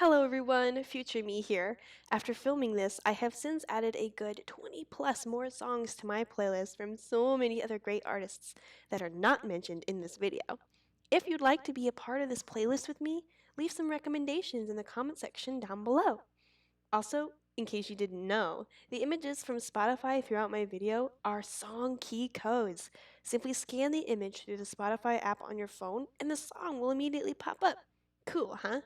Hello everyone, future me here. After filming this, I have since added a good 20 plus more songs to my playlist from so many other great artists that are not mentioned in this video. If you'd like to be a part of this playlist with me, leave some recommendations in the comment section down below. Also, in case you didn't know, the images from Spotify throughout my video are song key codes. Simply scan the image through the Spotify app on your phone and the song will immediately pop up. Cool, huh?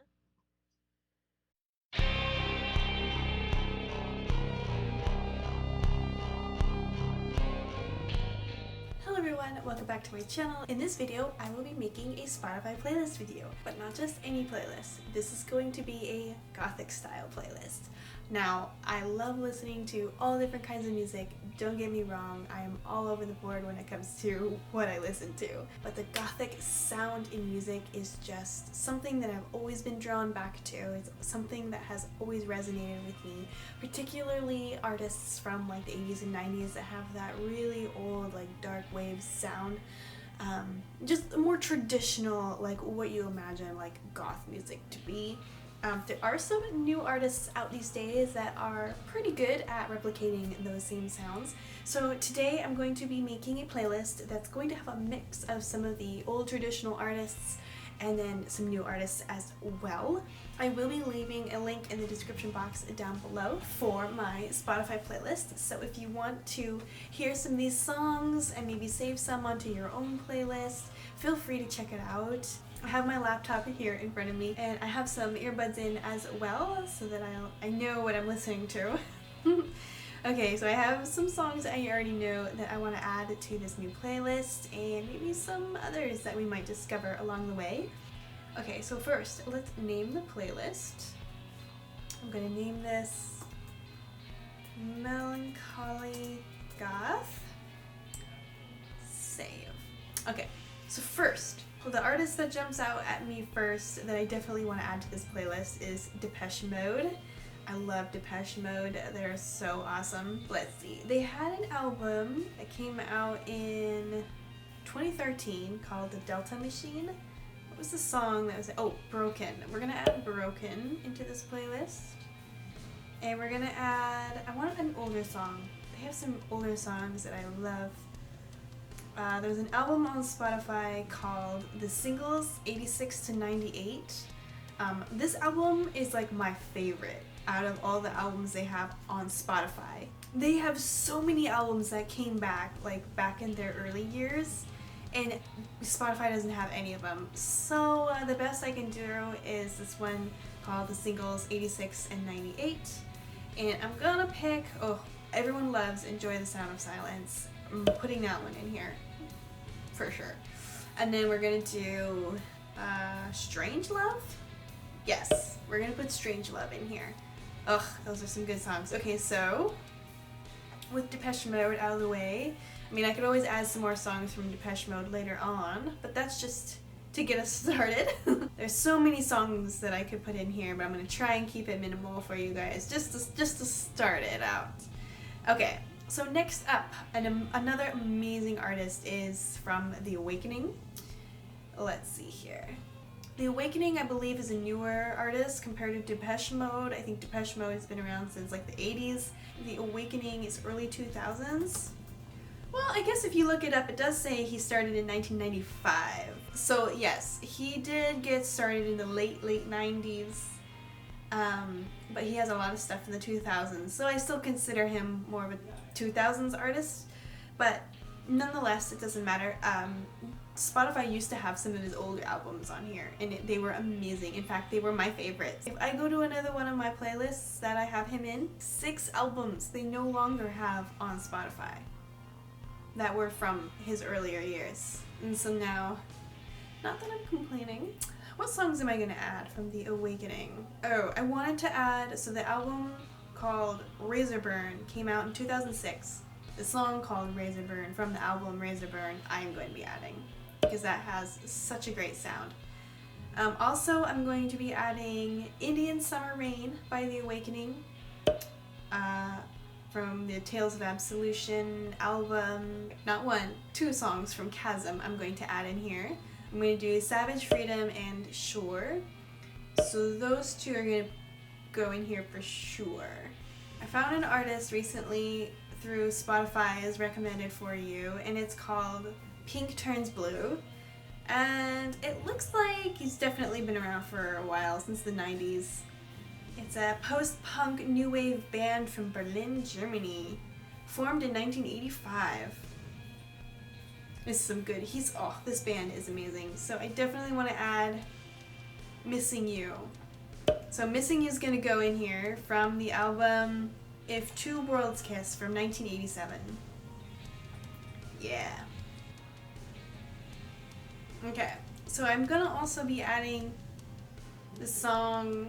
Hello everyone, welcome back to my channel. In this video, I will be making a Spotify playlist video, but not just any playlist. This is going to be a Gothic style playlist. Now, I love listening to all different kinds of music. Don't get me wrong, I am all over the board when it comes to what I listen to. But the Gothic sound in music is just something that I've always been drawn back to. It's something that has always resonated with me, particularly artists from like the 80s and 90s that have that really old like dark wave sound. Just more traditional, like what you imagine like goth music to be. There are some new artists out these days that are pretty good at replicating those same sounds. So today I'm going to be making a playlist that's going to have a mix of some of the old traditional artists and then some new artists as well. I will be leaving a link in the description box down below for my Spotify playlist, so if you want to hear some of these songs and maybe save some onto your own playlist, feel free to check it out. I have my laptop here in front of me and I have some earbuds in as well so that I know what I'm listening to. Okay, so I have some songs I already know that I want to add to this new playlist and maybe some others that we might discover along the way. Okay, so first, let's name the playlist. I'm going to name this Melancholy Goth. Save. Okay, so first, the artist that jumps out at me first that I definitely want to add to this playlist is Depeche Mode. I love Depeche Mode, they're so awesome. Let's see, they had an album that came out in 2013 called The Delta Machine. What was the song that was, oh, Broken. We're gonna add Broken into this playlist. And we're gonna add, I want an older song. They have some older songs that I love. There's an album on Spotify called The Singles 86 to 98. This album is like my favorite out of all the albums they have on Spotify. They have so many albums that came back, like back in their early years, and Spotify doesn't have any of them. So the best I can do is this one called The Singles 86 and 98. And I'm gonna pick, oh, everyone loves Enjoy the Sound of Silence. I'm putting that one in here for sure. And then we're gonna do Strange Love. Yes, we're gonna put Strange Love in here. Ugh, those are some good songs. Okay, so with Depeche Mode out of the way, I mean, I could always add some more songs from Depeche Mode later on, but that's just to get us started. There's so many songs that I could put in here, but I'm gonna try and keep it minimal for you guys, just to start it out. Okay, so next up, another amazing artist is from The Awakening. Let's see here. The Awakening, I believe, is a newer artist compared to Depeche Mode. I think Depeche Mode has been around since like the 80s. The Awakening is early 2000s. Well, I guess if you look it up, it does say he started in 1995. So yes, he did get started in the late 90s. But he has a lot of stuff in the 2000s. So I still consider him more of a 2000s artist. But nonetheless, it doesn't matter. Spotify used to have some of his older albums on here, and they were amazing. In fact, they were my favorites. If I go to another one of my playlists that I have him in, 6 albums they no longer have on Spotify that were from his earlier years. And so now, not that I'm complaining. What songs am I gonna add from The Awakening? Oh, I wanted to add, so the album called Razorburn came out in 2006. The song called Razorburn from the album Razorburn I am going to be adding because that has such a great sound. Also, I'm going to be adding Indian Summer Rain by The Awakening from the Tales of Absolution album. Not one, 2 songs from Chasm I'm going to add in here. I'm going to do Savage Freedom and Shore. So those two are gonna go in here for sure. I found an artist recently through Spotify as recommended for you, and it's called Pink Turns Blue. And it looks like he's definitely been around for a while, since the 90s. It's a post-punk new wave band from Berlin, Germany, formed in 1985. This is some good. This band is amazing. So I definitely want to add Missing You. So Missing You is going to go in here from the album If Two Worlds Kiss from 1987. Yeah. Okay, so I'm going to also be adding the song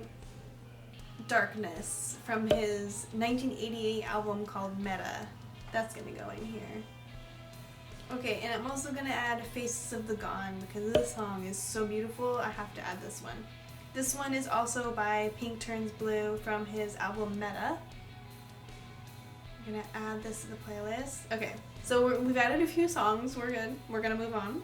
Darkness from his 1988 album called Meta. That's going to go in here. Okay, and I'm also going to add Faces of the Gone because this song is so beautiful. I have to add this one. This one is also by Pink Turns Blue from his album Meta. I'm going to add this to the playlist. Okay, so we've added a few songs. We're good. We're going to move on.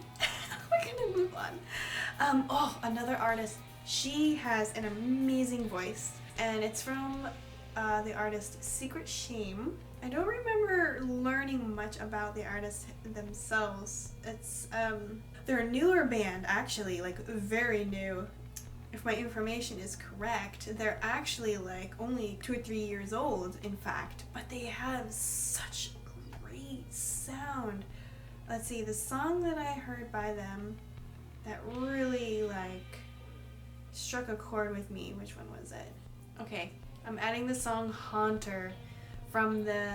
Another artist. She has an amazing voice, and it's from the artist Secret Shame. I don't remember learning much about the artists themselves. It's they're a newer band, actually, like very new. If my information is correct, they're actually like only 2 or 3 years old, in fact, but they have such great sound. Let's see, the song that I heard by them that really like struck a chord with me, which one was it? Okay, I'm adding the song Haunter from the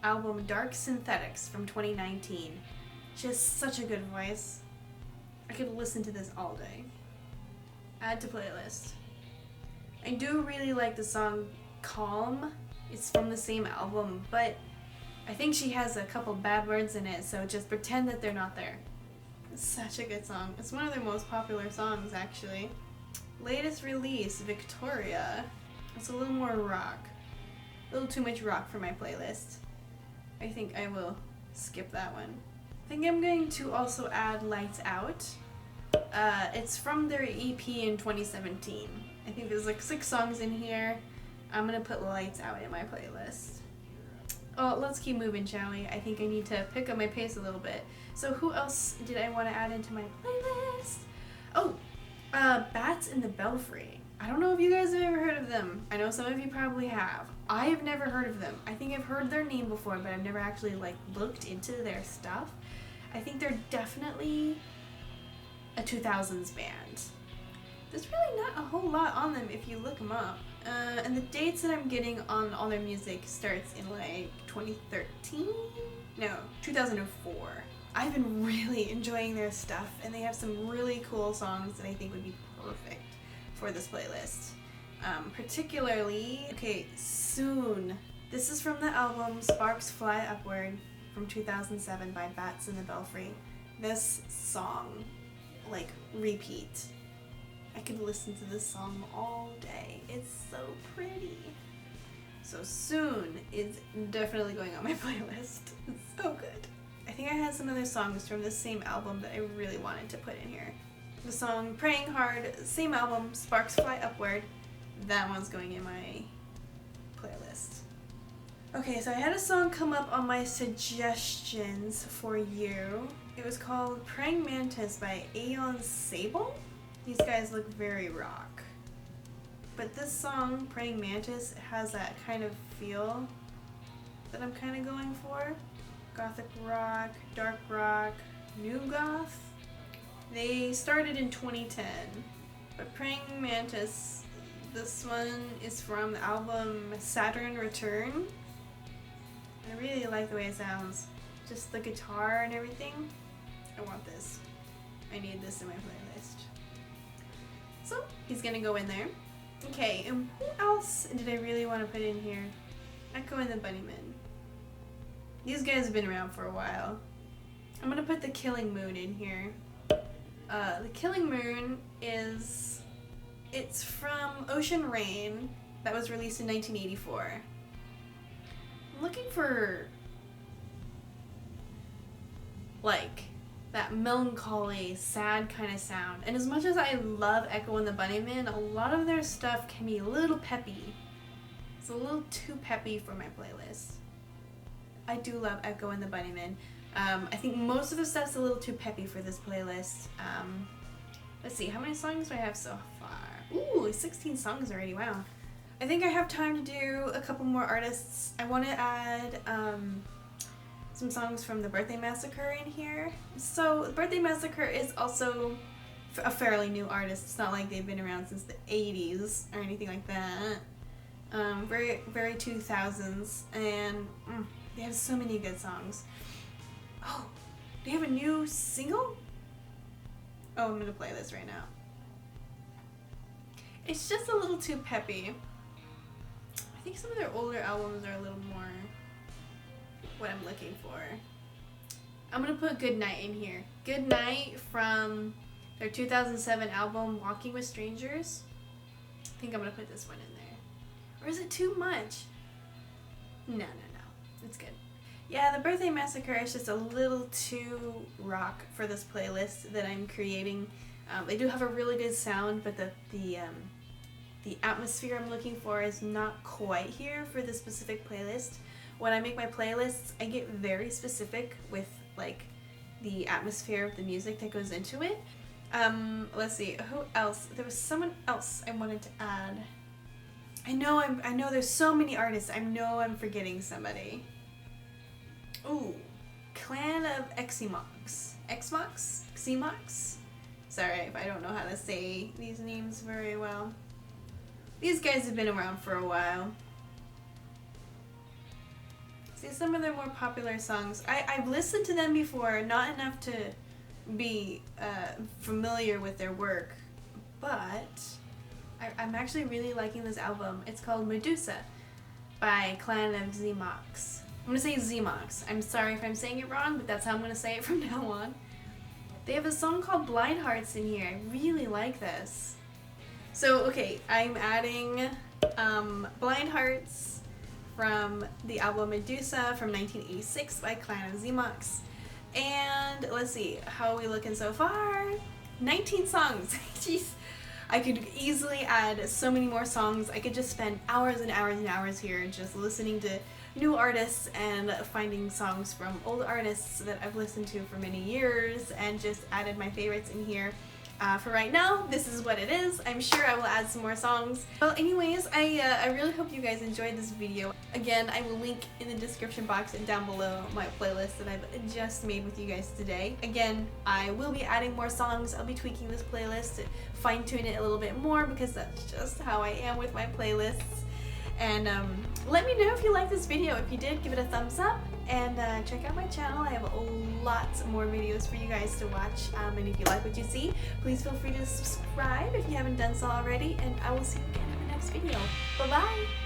album Dark Synthetics from 2019. She has such a good voice. I could listen to this all day. Add to playlist. I do really like the song Calm. It's from the same album, but I think she has a couple bad words in it, so just pretend that they're not there. It's such a good song. It's one of their most popular songs, actually. Latest release, Victoria. It's a little more rock. A little too much rock for my playlist. I think I will skip that one. I think I'm going to also add Lights Out. It's from their EP in 2017. I think there's like 6 songs in here. I'm gonna put Lights Out in my playlist. Oh, let's keep moving, shall we? I think I need to pick up my pace a little bit. So who else did I want to add into my playlist? Oh, Bats in the Belfry. I don't know if you guys have ever heard of them. I know some of you probably have. I have never heard of them. I think I've heard their name before, but I've never actually like looked into their stuff. I think they're definitely a 2000s band. There's really not a whole lot on them if you look them up. And the dates that I'm getting on all their music starts in like 2013? No, 2004. I've been really enjoying their stuff, and they have some really cool songs that I think would be perfect for this playlist. Particularly, okay, Soon. This is from the album Sparks Fly Upward from 2007 by Bats in the Belfry. This song, like, repeat. I could listen to this song all day. It's so pretty. So Soon is definitely going on my playlist. It's so good. I think I had some other songs from the same album that I really wanted to put in here. The song Praying Hard, same album, Sparks Fly Upward. That one's going in my playlist. Okay, so I had a song come up on my suggestions for you. It was called Praying Mantis by Aeon Sable. These guys look very rock. But this song, Praying Mantis, has that kind of feel that I'm kind of going for. Gothic rock, dark rock, new goth. They started in 2010. But Praying Mantis, this one is from the album Saturn Return. I really like the way it sounds. Just the guitar and everything. I want this. I need this in my playlist. So, he's gonna go in there. Okay, and who else did I really want to put in here? Echo and the Bunnymen. These guys have been around for a while. I'm gonna put the Killing Moon in here. The Killing Moon it's from Ocean Rain, that was released in 1984. I'm looking for, like, that melancholy, sad kind of sound. And as much as I love Echo and the Bunnymen, a lot of their stuff can be a little peppy. It's a little too peppy for my playlist. I do love Echo and the Bunnymen. I think most of the stuff's a little too peppy for this playlist. Let's see, how many songs do I have so far? Ooh, 16 songs already, wow. I think I have time to do a couple more artists. I want to add some songs from the Birthday Massacre in here. So, the Birthday Massacre is also a fairly new artist. It's not like they've been around since the 80s or anything like that. Very, very 2000s, and they have so many good songs. Oh, they have a new single? Oh, I'm gonna play this right now. It's just a little too peppy. I think some of their older albums are a little more what I'm looking for. I'm gonna put Good Night in here. Good Night from their 2007 album Walking with Strangers. I think I'm gonna put this one in there. Or is it too much? No. It's good. Yeah, the Birthday Massacre is just a little too rock for this playlist that I'm creating. They do have a really good sound, but the atmosphere I'm looking for is not quite here for this specific playlist. When I make my playlists, I get very specific with like the atmosphere of the music that goes into it. Let's see, who else? There was someone else I wanted to add. I know there's so many artists. I know I'm forgetting somebody. Ooh, Clan of Xemox. Xemox? Sorry if I don't know how to say these names very well. These guys have been around for a while. See, some of their more popular songs. I've listened to them before, not enough to be familiar with their work, but I'm actually really liking this album. It's called Medusa by Clan of Xemox. I'm gonna say Xemox. I'm sorry if I'm saying it wrong, but that's how I'm gonna say it from now on. They have a song called Blind Hearts in here. I really like this. So, okay, I'm adding Blind Hearts from the album Medusa from 1986 by Clan of Xemox. And let's see, how are we looking so far? 19 songs. Jeez. I could easily add so many more songs. I could just spend hours and hours and hours here just listening to new artists and finding songs from old artists that I've listened to for many years and just added my favorites in here. For right now, this is what it is. I'm sure I will add some more songs. Well, anyways, I really hope you guys enjoyed this video. Again, I will link in the description box and down below my playlist that I've just made with you guys today. Again, I will be adding more songs. I'll be tweaking this playlist to fine-tune it a little bit more because that's just how I am with my playlists. And let me know if you liked this video. If you did, give it a thumbs up and check out my channel. I have lots more videos for you guys to watch. And if you like what you see, please feel free to subscribe if you haven't done so already. And I will see you again in the next video. Bye-bye!